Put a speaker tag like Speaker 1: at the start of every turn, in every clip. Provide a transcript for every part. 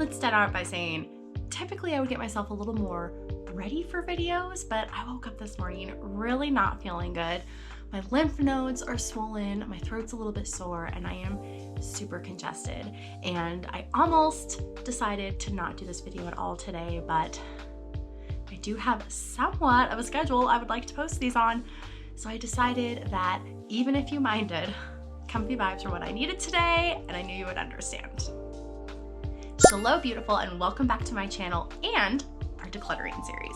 Speaker 1: let's start out by saying, typically I would get myself a little more ready for videos, but I woke up this morning really not feeling good. My lymph nodes are swollen, my throat's a little bit sore, and I am super congested. And I almost decided to not do this video at all today, but I do have somewhat of a schedule I would like to post these on. So I decided that even if you minded, comfy vibes are what I needed today, and I knew you would understand. Hello beautiful, and welcome back to my channel and our decluttering series.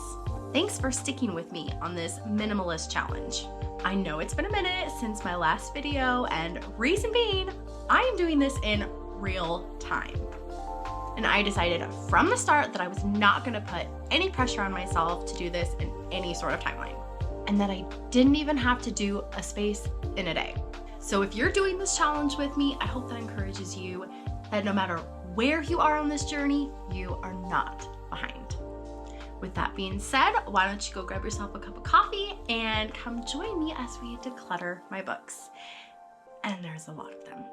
Speaker 1: Thanks for sticking with me on this minimalist challenge. I know it's been a minute since my last video, and reason being, I am doing this in real time. And I decided from the start that I was not gonna put any pressure on myself to do this in any sort of timeline, and that I didn't even have to do a space in a day. So if you're doing this challenge with me, I hope that encourages you that no matter where you are on this journey, you are not behind. With that being said, why don't you go grab yourself a cup of coffee and come join me as we declutter my books. And there's a lot of them.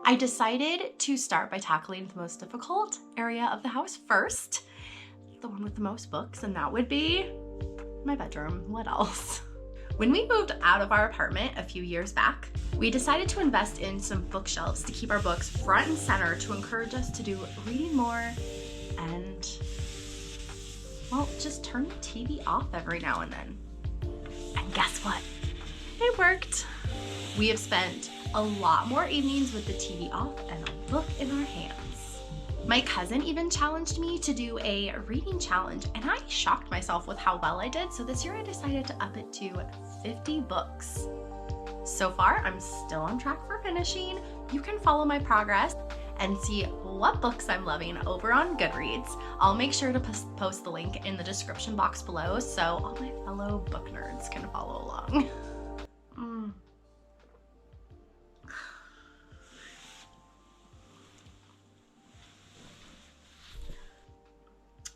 Speaker 1: I decided to start by tackling the most difficult area of the house first, the one with the most books, and that would be my bedroom. What else? When we moved out of our apartment a few years back, we decided to invest in some bookshelves to keep our books front and center to encourage us to do reading more and, well, just turn the TV off every now and then. And guess what? It worked. We have spent a lot more evenings with the TV off and a book in our hands. My cousin even challenged me to do a reading challenge, and I shocked myself with how well I did. So this year I decided to up it to 50 books. So far, I'm still on track for finishing. You can follow my progress and see what books I'm loving over on Goodreads. I'll make sure to post the link in the description box below so all my fellow book nerds can follow along.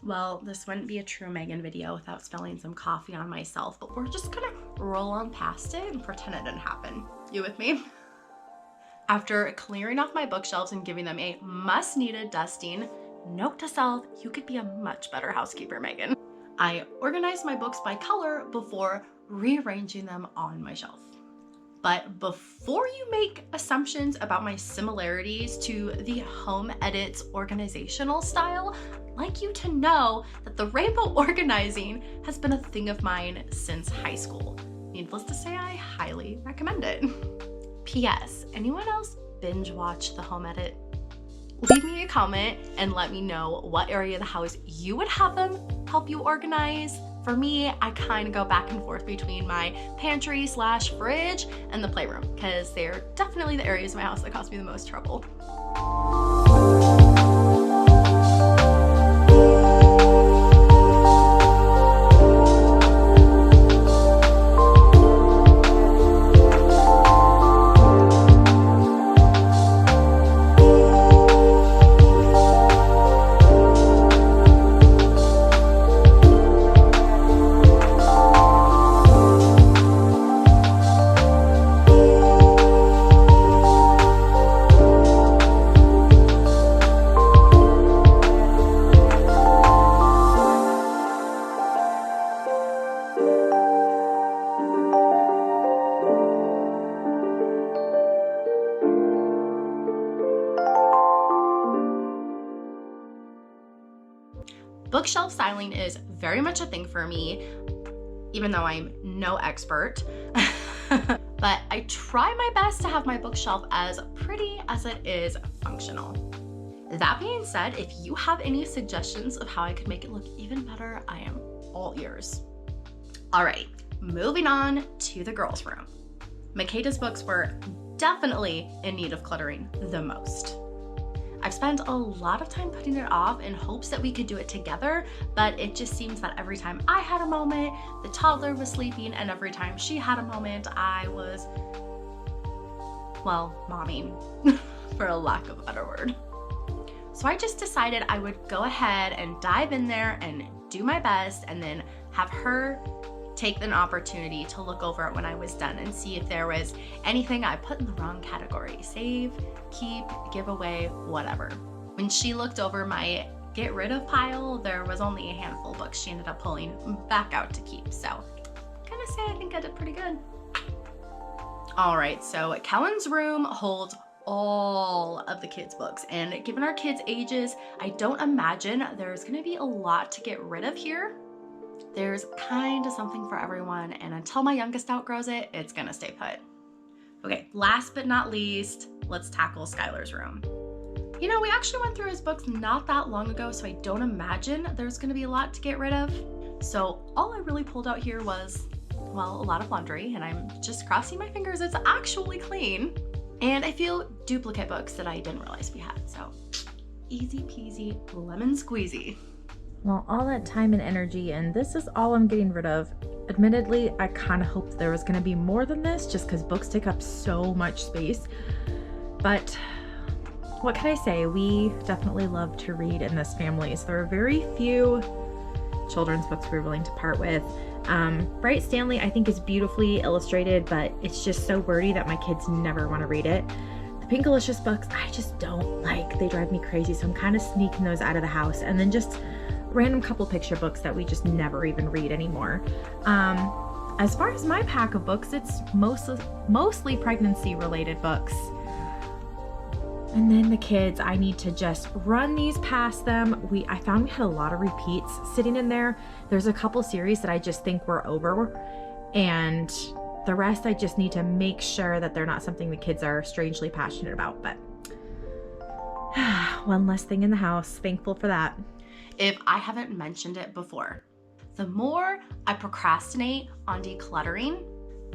Speaker 1: Well, this wouldn't be a true Megan video without spilling some coffee on myself, but we're just gonna roll on past it and pretend it didn't happen. You with me? After clearing off my bookshelves and giving them a must-needed dusting, note to self, you could be a much better housekeeper, Megan. I organized my books by color before rearranging them on my shelf. But before you make assumptions about my similarities to the Home Edits organizational style, I'd like you to know that the rainbow organizing has been a thing of mine since high school. Needless to say, I highly recommend it. P.S. Anyone else binge watch the Home Edit? Leave me a comment and let me know what area of the house you would have them help you organize. For me, I kind of go back and forth between my pantry / fridge and the playroom, because they're definitely the areas of my house that cause me the most trouble. Bookshelf styling is very much a thing for me, even though I'm no expert. But I try my best to have my bookshelf as pretty as it is functional. That being said, if you have any suggestions of how I could make it look even better, I am all ears. Alright, moving on to the girls' room. Makeda's books were definitely in need of cluttering the most. I've spent a lot of time putting it off in hopes that we could do it together, but it just seems that every time I had a moment, the toddler was sleeping, and every time she had a moment, I was, well, momming, for a lack of a better word. So I just decided I would go ahead and dive in there and do my best, and then have her take an opportunity to look over it when I was done and see if there was anything I put in the wrong category. Save, keep, give away, whatever. When she looked over my get rid of pile, there was only a handful of books she ended up pulling back out to keep. So I'm gonna say I think I did pretty good. All right, so Kellen's room holds all of the kids' books, and given our kids' ages, I don't imagine there's gonna be a lot to get rid of here. There's kind of something for everyone, and until my youngest outgrows it, it's gonna stay put. Okay, last but not least, let's tackle Skylar's room. You know, we actually went through his books not that long ago, so I don't imagine there's gonna be a lot to get rid of. So all I really pulled out here was, well, a lot of laundry, and I'm just crossing my fingers it's actually clean. And a few duplicate books that I didn't realize we had, so easy peasy lemon squeezy.
Speaker 2: Well, all that time and energy, and this is all I'm getting rid of. Admittedly, I kind of hoped there was going to be more than this just because books take up so much space. But what can I say? We definitely love to read in this family, so there are very few children's books we're willing to part with. Bright Stanley, I think, is beautifully illustrated, but it's just so wordy that my kids never want to read it. The Pinkalicious books, I just don't like. They drive me crazy, so I'm kind of sneaking those out of the house. And then just random couple picture books that we just never even read anymore. As far as my pack of books, it's mostly pregnancy-related books. And then the kids, I need to just run these past them. I found we had a lot of repeats sitting in there. There's a couple series that I just think we're over, and the rest I just need to make sure that they're not something the kids are strangely passionate about. But one less thing in the house, thankful for that.
Speaker 1: If I haven't mentioned it before, the more I procrastinate on decluttering,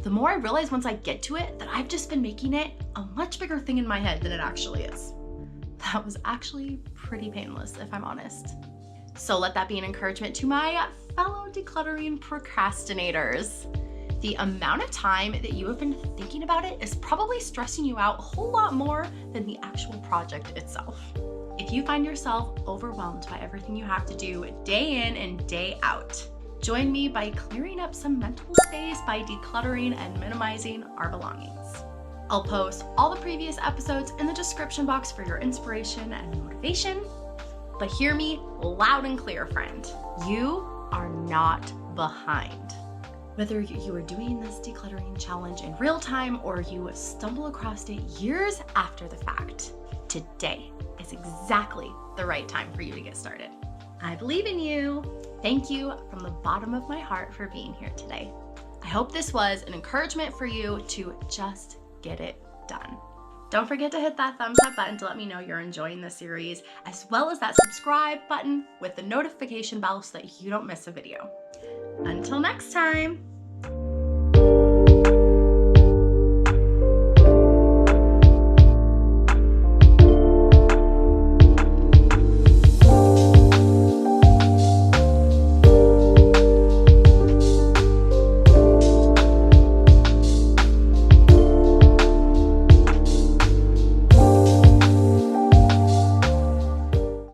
Speaker 1: the more I realize once I get to it that I've just been making it a much bigger thing in my head than it actually is. That was actually pretty painless, if I'm honest. So let that be an encouragement to my fellow decluttering procrastinators. The amount of time that you have been thinking about it is probably stressing you out a whole lot more than the actual project itself. If you find yourself overwhelmed by everything you have to do day in and day out, join me by clearing up some mental space by decluttering and minimizing our belongings. I'll post all the previous episodes in the description box for your inspiration and motivation. But hear me loud and clear, friend. You are not behind. Whether you are doing this decluttering challenge in real time or you stumble across it years after the fact, today is exactly the right time for you to get started. I believe in you. Thank you from the bottom of my heart for being here today. I hope this was an encouragement for you to just get it done. Don't forget to hit that thumbs up button to let me know you're enjoying the series, as well as that subscribe button with the notification bell so that you don't miss a video. Until next time.